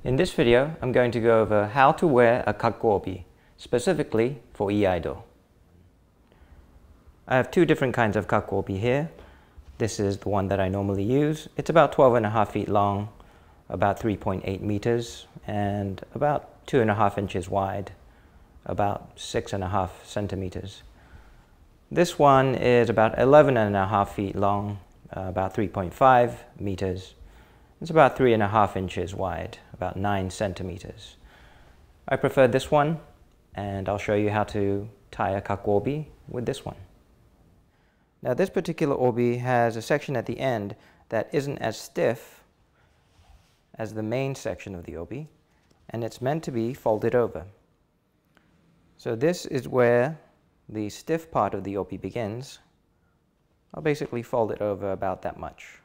In this video, I'm going to go over how to wear a Kaku Obi, specifically for Iaido. I have two different kinds of Kaku Obi here. This is the one that I normally use. It's about 12.5 feet long, about 3.8 meters, and about 2.5 inches wide, about 6.5 centimeters. This one is about 11.5 feet long, about 3.5 meters. It's about 3.5 inches wide, about 9 centimeters. I prefer this one, and I'll show you how to tie a Kaku Obi with this one. Now this particular obi has a section at the end that isn't as stiff as the main section of the obi, and it's meant to be folded over. So this is where the stiff part of the obi begins. I'll basically fold it over about that much,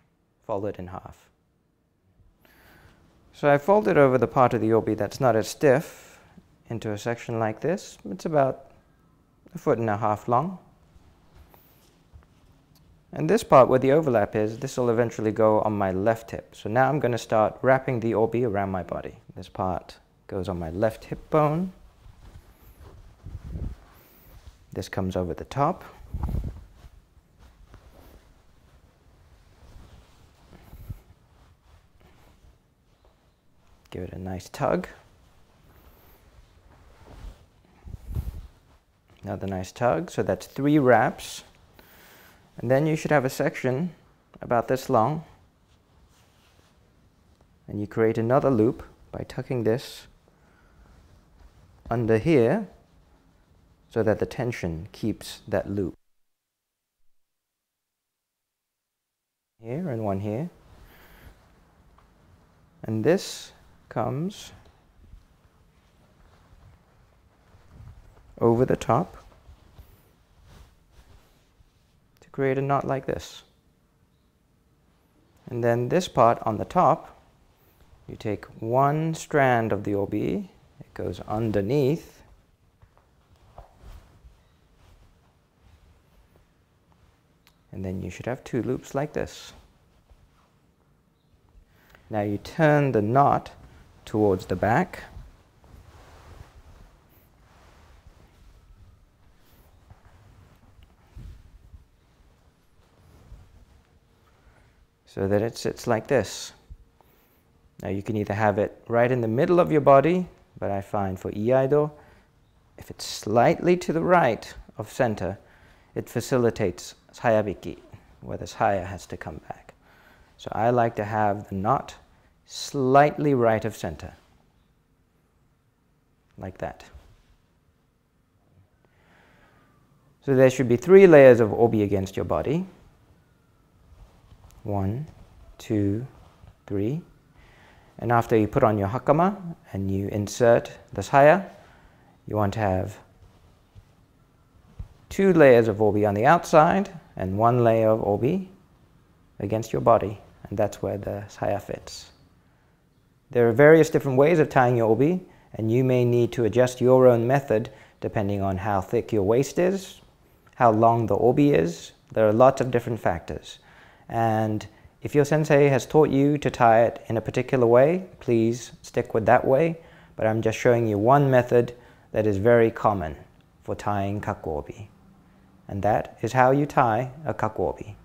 fold it in half. So I folded over the part of the obi that's not as stiff into a section like this. It's about 1.5 feet long. And this part where the overlap is, this will eventually go on my left hip. So now I'm going to start wrapping the obi around my body. This part goes on my left hip bone. This comes over the top. Give it a nice tug. Another nice tug. So that's 3 wraps. And then you should have a section about this long. And you create another loop by tucking this under here so that the tension keeps that loop. Here and one here. And this comes over the top to create a knot like this. And then this part on the top, you take one strand of the obi, it goes underneath, and then you should have 2 loops like this. Now you turn the knot towards the back. So that it sits like this. Now you can either have it right in the middle of your body, but I find for Iaido, if it's slightly to the right of center, it facilitates hayabiki, where this haya has to come back. So I like to have the knot slightly right of center, like that. So there should be 3 layers of obi against your body. 1, 2, 3. And after you put on your hakama and you insert this haya, you want to have 2 layers of obi on the outside and 1 layer of obi against your body. And that's where the haya fits. There are various different ways of tying your obi, and you may need to adjust your own method depending on how thick your waist is, how long the obi is. There are lots of different factors. And if your sensei has taught you to tie it in a particular way, please stick with that way. But I'm just showing you one method that is very common for tying Kaku Obi. And that is how you tie a Kaku Obi.